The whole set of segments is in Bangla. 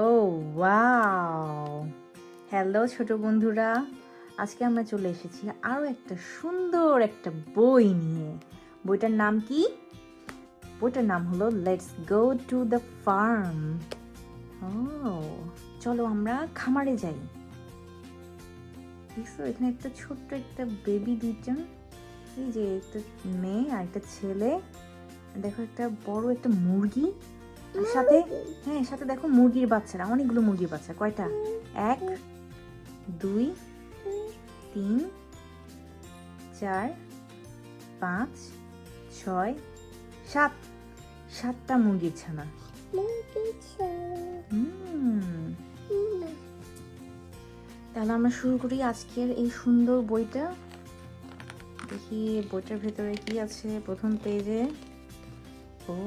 ও ওয়াও, হ্যালো ছোট বন্ধুরা, আজকে আমরা চলে এসেছি আরও একটা সুন্দর একটা বই নিয়ে। বইটার নাম কি? বইটার নাম হলো let's go to the farm. ও চলো আমরা খামারে যাই। দেখছো এখানে একটা ছোট্ট একটা বেবি, দুইজন, এই যে একটা মেয়ে আর একটা ছেলে। দেখো একটা বড় একটা মুরগি, সাথে হ্যাঁ সাথে দেখো মুরগির বাচ্চারা, অনেকগুলো মুরগির বাচ্চা। কয়টা? 1 2 3 4 5 6 7, 7টা মুরগির ছানা। তাহলে আমরা শুরু করি আজকের এই সুন্দর বইটা। দেখি বইটার ভেতরে কি আছে। প্রথম পেজে ও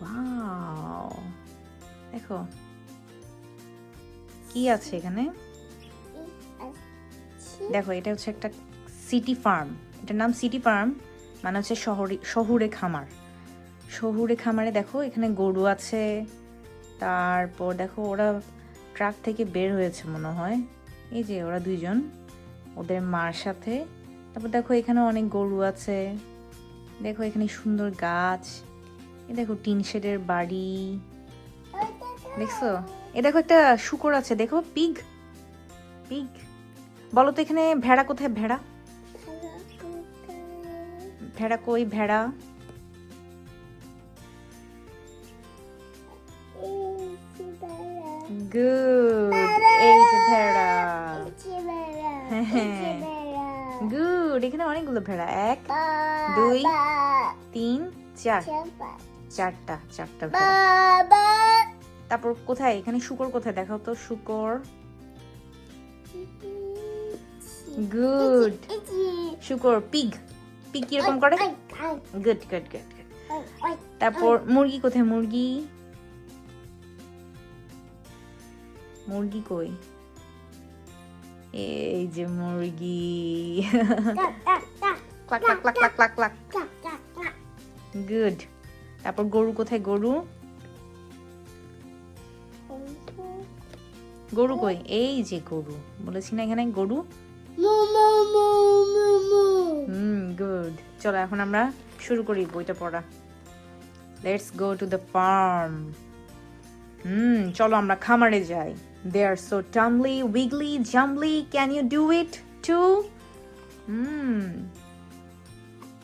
ওয়াও, দেখো কি আছে এখানে। দেখো এটা হচ্ছে একটা সিটি ফার্ম। এটার নাম সিটি ফার্ম, মানে হচ্ছে শহুরে খামার। শহুরে খামারে দেখো এখানে গরু আছে। তারপর দেখো ওরা ট্রাক থেকে বের হয়েছে মনে হয়। এই যে ওরা দুইজন ওদের মার সাথে। তারপর দেখো এখানে অনেক গরু আছে। দেখো এখানে সুন্দর গাছ। এ দেখো টিন শেডের বাড়ি, দেখছো? এ দেখো একটা শূকর আছে, দেখো পিগ। পিগ বলো তো এখানে ভেড়া কোথায়? ভেড়া, ভেড়া কই? ভেড়া গুড, এই যে ভেড়া। গুড, এখানে অনেকগুলো ভেড়া। 1 2 3 4, চারটা ভেড়া। তারপর কোথায় এখানে শূকর কোথায়? দেখাও তো শূকর। গুড, শূকর। পিগ, পিগ কিরকম করে? Good good good. তারপর মুরগি কোথায়? মুরগি, মুরগি কই? এই যে মুরগি। Kluck Kluck Kluck Kluck Kluck Kluck. Good. তারপর গরু কোথায়? গরু, গরু কই? এই যে গরু, বলেছি না এখানে গরু। গুড। চলো এখন আমরা শুরু করি বইটা পড়া। Let's go to the farm. চলো আমরা খামারে যাই। They are so tumbly, wiggly, jumbly. Can you do it too?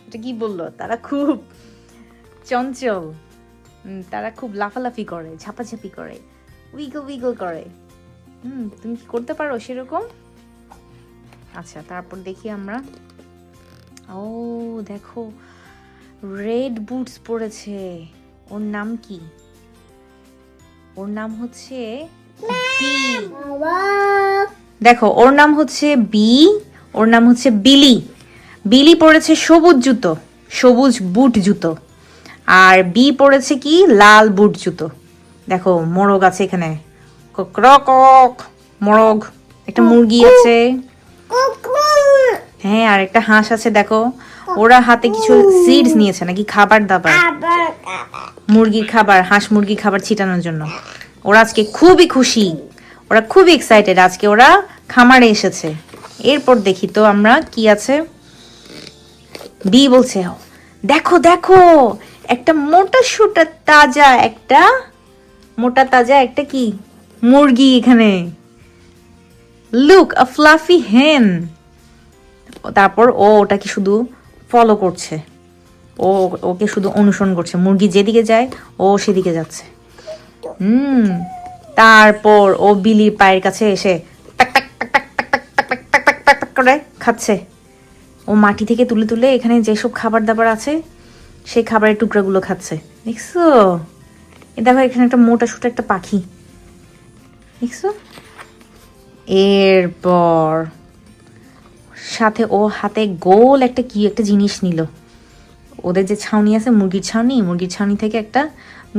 এটা কি বললো? তারা খুব চঞ্চল, তারা খুব লাফালাফি করে, ঝাপাঝাপি করে, উইগল উইগল করে। তুমি কি করতে পারো সেরকম? আচ্ছা, তারপর দেখি আমরা। ও দেখো রেড বুটস পরেছে। ওর নাম কি? ওর নাম হচ্ছে বি। দেখো ওর নাম হচ্ছে বি, ওর নাম হচ্ছে বিলি। বিলি পরেছে সবুজ জুতো, সবুজ বুট জুতো। আর বি পরেছে কি? লাল বুট জুতো। দেখো মোরগ আছে এখানে, কক মোরগ। একটা মুরগি আছে, হ্যাঁ, আর একটা হাঁস আছে। দেখো ওরা হাতে কিছু সিডস নিয়েছে, নাকি খাবার দাবার, মুরগির খাবার, হাঁস মুরগির খাবার ছিটানোর জন্য। ওরা আজকে খুবই খুশি, ওরা খুবই এক্সাইটেড, আজকে ওরা খামারে এসেছে। এরপর দেখি তো আমরা কি আছে। বি বলছে দেখো দেখো একটা মোটা সোটা তাজা, একটা মোটা তাজা একটা কি মুরগি এখানে। লুক আ ফ্লাফি হেন। তারপর ও ওটাকে শুধু ফলো করছে, ও ওকে শুধু অনুসরণ করছে। মুরগি যেদিকে যায় ও সেদিকে যাচ্ছে। তারপর ও বিলির পায়ের কাছে এসে টাক টাক টাক টাক টাক টাক টাক টাক টাক টাক টাক করে খাচ্ছে। ও মাটি থেকে তুলে তুলে এখানে যেসব খাবার দাবার আছে সেই খাবারের টুকরাগুলো খাচ্ছে। দেখছো? এ দেখো এখানে একটা মোটা সোটা একটা পাখি, দেখছো? এরপর সাথে ও হাতে গোল একটা কি একটা জিনিস নিল। ওদের যে ছাউনি আছে, মুরগির ছাউনি, মুরগির ছাউনি থেকে একটা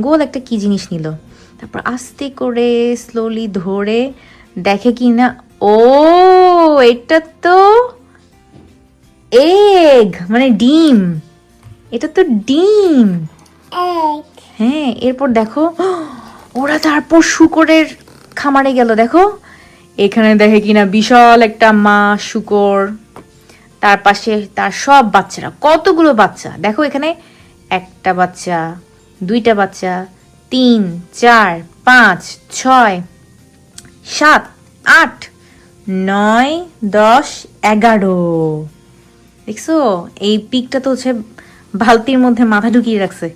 গোল একটা কি জিনিস নিল। তারপর আস্তে করে স্লোলি ধরে দেখে কি না, ও এটা তো এগ, মানে ডিম। এটা তো ডিম। হ্যাঁ, এরপর দেখো ওরা তারপর শূকরের খামারে গেল, দেখো এখানে দেখে কিনা বিশাল একটা মা শূকর, তার পাশে তার সব বাচ্চারা, কতগুলো বাচ্চা দেখো এখানে, একটা বাচ্চা, দুইটা বাচ্চা, 3, 4, 5, 6, 7, 8, 9, 10, 11। দেখছো এই পিকটা তো হচ্ছে বালতির মধ্যে মাথা ঢুকিয়ে রাখছে,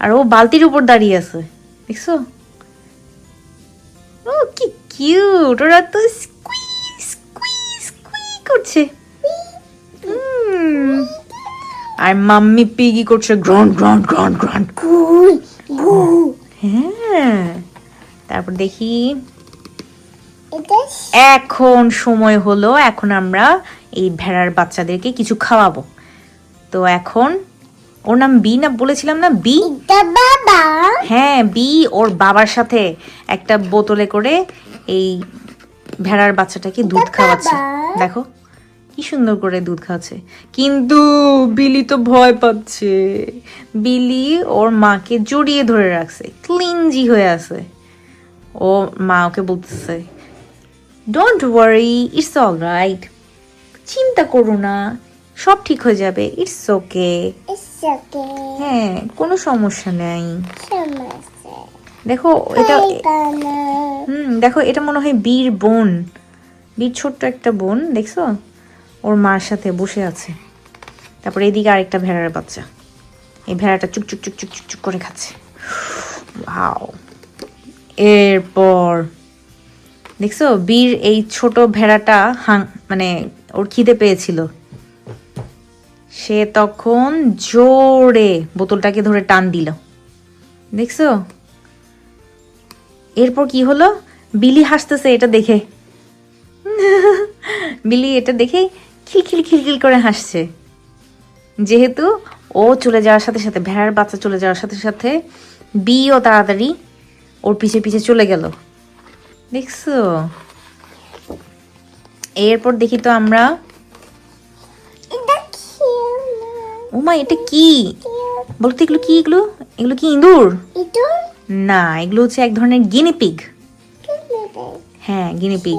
আর ও বালতির উপর দাঁড়িয়ে আছে, দেখছো? ও কি কিউট, ওরা তো স্কুই স্কুই স্কুই করছে। আর মাম্মি পিগি করছে গ্রন্ড গ্রন্ড গ্রন্ড গ্রন্ড। হ্যাঁ, তারপর দেখি এখন সময় হলো, এখন আমরা এই ভেড়ার বাচ্চাদেরকে কিছু খাওয়াবো। তো এখন ওর নাম বি না, বলেছিলাম না বি? বাবা, হ্যাঁ, বি ওর বাবার সাথে একটা বোতলে করে এই ভেড়ার বাচ্চাটাকে দুধ খাওয়াচ্ছে। দেখো কি সুন্দর করে দুধ খাচ্ছে, কিন্তু বিলি তো ভয় পাচ্ছে। বিলি ওর মাকে জড়িয়ে ধরে রাখছে, ক্লিনজি হয়ে আছে। ও মা ওকে বলতেছে, don't worry, it's all right, চিন্তা করো না, সব ঠিক হয়ে যাবে, ইটস ওকে। it's okay. হ্যাঁ, কোনো সমস্যা নেই। সমস্যা। দেখো এটা, পায়খানা। দেখো এটা মনে হয় বীর বোন, বীর ছোট্ট একটা বোন, দেখছো ওর মার সাথে বসে আছে। তারপর এদিকে আরেকটা ভেড়ার বাচ্চা, এই ভেড়াটা চুক চুক চুক চুক চুক চুক করে খাচ্ছে। ওয়াও। এরপর দেখছো বীর এই ছোট ভেড়াটা মানে ওর খিদে পেয়েছিল, সে তখন জোরে বোতলটাকে ধরে টান দিল, দেখছো? এরপর কি হলো, বিলি হাসতেছে এটা দেখে। বিলি এটা দেখে খিলখিল খিলখিল করে হাসছে, যেহেতু ও চলে যাওয়ার সাথে সাথে, ভেড়ার বাচ্চা চলে যাওয়ার সাথে সাথে বিও তাড়াতাড়ি ওর পিছে পিছে চলে গেল, দেখছো? এরপর দেখি তো আমরা, এটা খেলনা। ওমা এটা কি বলতো, এগুলো কি, এগুলো এগুলো কি ইঁদুর? এটা না, এগুলো হচ্ছে এক ধরনের গিনিপিগ। হ্যাঁ, গিনিপিগ।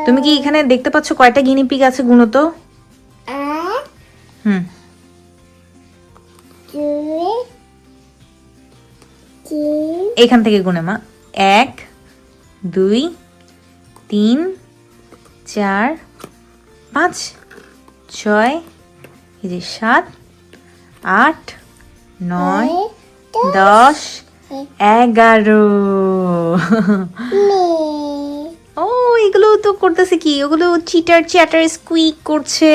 তুমি কি এখানে দেখতে পাচ্ছ কয়টা গিনিপিগ আছে, গুনো তো। এক, হুম, দুই, তিন, এখান থেকে গুনে মা, 1, 2, 3, 4, 5, 6, এই যে 7, 8, 9, 10, 11। ও এগুলো তো করতেছে কি, ওগুলো চিটার চ্যাটার স্কুইক করছে,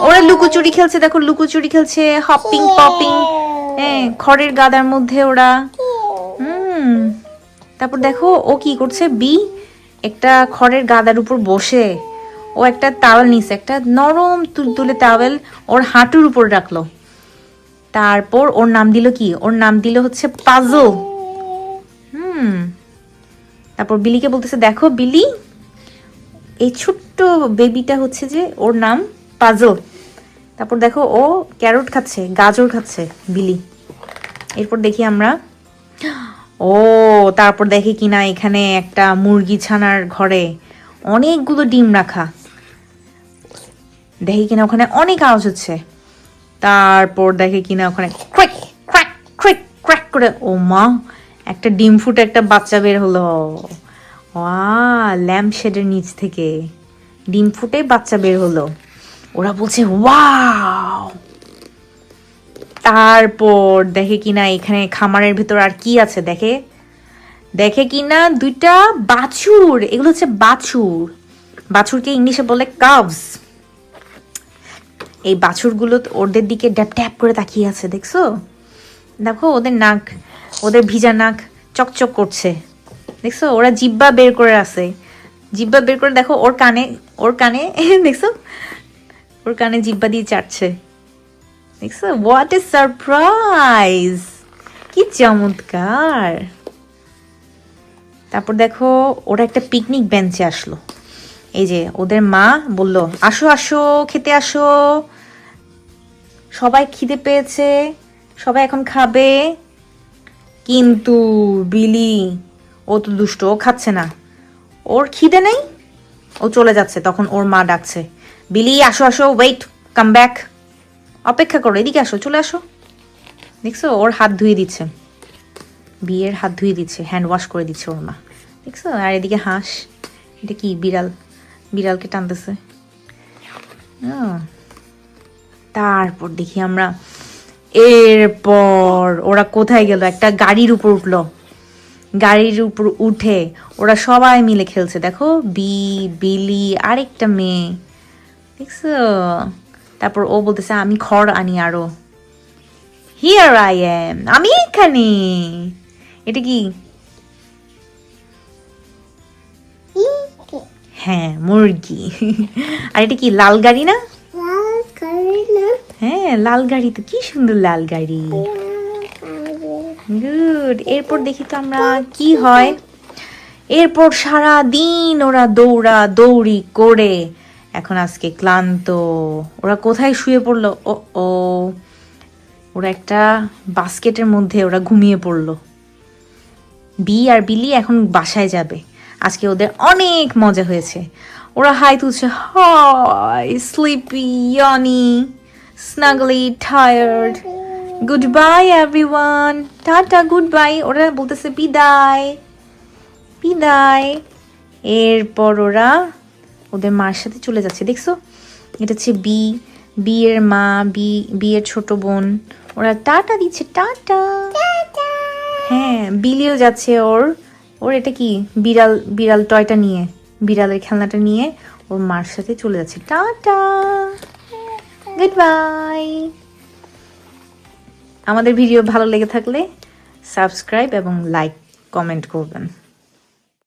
ওরা লুকোচুরি খেলছে, দেখো লুকোচুরি খেলছে, হপিং পপিং, হ্যাঁ খড়ের গাদার মধ্যে ওরা। তারপর দেখো ও কি করছে, বি একটা খড়ের গাদার উপর বসে ও একটা টাওয়েল নিছে, একটা নরম তুলতুলে টাওয়েল ওর হাঁটুর উপর রাখলো। তারপর ওর নাম দিল কি, ওর নাম দিল হচ্ছে পাজল। তারপর বিলিকে বলতেছে, দেখো বিলি, এই ছোট্ট বেবিটা হচ্ছে যে ওর নাম পাজল। তারপর দেখো ও ক্যারট খাচ্ছে, গাজর খাচ্ছে বিলি। এরপর দেখি আমরা, ও তারপর দেখি কিনা এখানে একটা মুরগি ছানার ঘরে অনেকগুলো ডিম রাখা, দেখি কিনা ওখানে অনেক আওয়াজ হচ্ছে। তারপর দেখে কিনা ওখানে ক্র্যাক ক্র্যাক ক্র্যাক ক্র্যাক করে, ও মা, একটা ডিম ফুটে একটা বাচ্চা বের হলো। ল্যাম্প শেডের নিচ থেকে ডিম ফুটে বাচ্চা বের হলো। ওরা বলছে ওয়াও। তারপর দেখে কিনা এখানে খামারের ভেতর আর কি আছে, দেখে দেখে কিনা দুইটা বাছুর, এগুলো হচ্ছে বাছুর, বাছুরকে ইংলিশে বলে কাভস। এই বাছুরগুলো ওদের দিকে ড্যাপ ট্যাপ করে তাকিয়ে আছে, দেখছো? দেখো ওদের নাক, ওদের ভিজা নাক চকচক করছে, দেখছো? ওরা জিব্বা বের করে আছে, জিব্বা বের করে দেখো ওর কানে, ওর কানে দেখছো ওর কানে জিব্বা দিয়ে চাটছে, দেখছো? হোয়াট এ সারপ্রাইজ, কি চমৎকার। তারপর দেখো ওরা একটা পিকনিক বেঞ্চে আসলো, এই যে ওদের মা বলল, আসো আসো খেতে আসো, সবাই খিদে পেয়েছে, সবাই এখন খাবে। কিন্তু বিলি ও তো দুষ্ট, ও খাচ্ছে না, ওর খিদে নেই, ও চলে যাচ্ছে। তখন ওর মা ডাকছে, বিলি আসো আসো, ওয়েট, কাম ব্যাক, অপেক্ষা করো, এদিকে আসো, চলে আসো। দেখছো ওর হাত ধুয়ে দিচ্ছে, বিয়ের হাত ধুয়ে দিচ্ছে, হ্যান্ড ওয়াশ করে দিচ্ছে ওর মা, দেখছো। আর এদিকে হাঁস, এটা কি বিড়াল, বিড়ালকে টানতেছে। তারপর দেখি আমরা, এরপর ওরা কোথায় গেল, একটা গাড়ির উপর উঠলো, গাড়ির উপর উঠে ওরা সবাই মিলে খেলছে। দেখো বিলি আরেকটা মেয়ে, দেখছো। তারপর ও বলতেছে আমি খড় আনি আরো, হিয়ার আই এম, আমি এখানে। এটা কি? হ্যাঁ মুরগি। আর এটা কি, লাল গাড়ি না? লাল গাড়ি না? হ্যাঁ লাল গাড়ি, তো কি সুন্দর লাল গাড়ি। গুড। এরপর দেখি তো আমরা কি হয়। এরপর সারা দিন ওরা দৌড়া দৌড়ি করে এখন আজকে ক্লান্ত। ওরা কোথায় শুয়ে পড়লো? ও ওরা একটা বাস্কেটের মধ্যে ওরা ঘুমিয়ে পড়লো। বি আর বিলি এখন বাসায় যাবে, আজকে ওদের অনেক মজা হয়েছে। ওরা হাই তুলছে, hi sleepy, yawny, snuggly, tired, goodbye everyone, tata, goodbye. ওরা বলতেছে বিদায় বিদায়। এরপর ওরা ওদের মার সাথে চলে যাচ্ছে, দেখছো। এটা হচ্ছে বিয়ের মা, বিয়ের ছোট বোন, ওরা টাটা দিচ্ছে, টাটা। হ্যাঁ বিলিও যাচ্ছে, ওর এটা কি, বিড়াল টয়টা নিয়ে, বিড়ালের খেলনাটা নিয়ে ওর মার সাথে চলে যাচ্ছে, টাটা, গুড বাই। আমাদের ভিডিও ভালো লেগে থাকলে সাবস্ক্রাইব এবং লাইক কমেন্ট করবেন।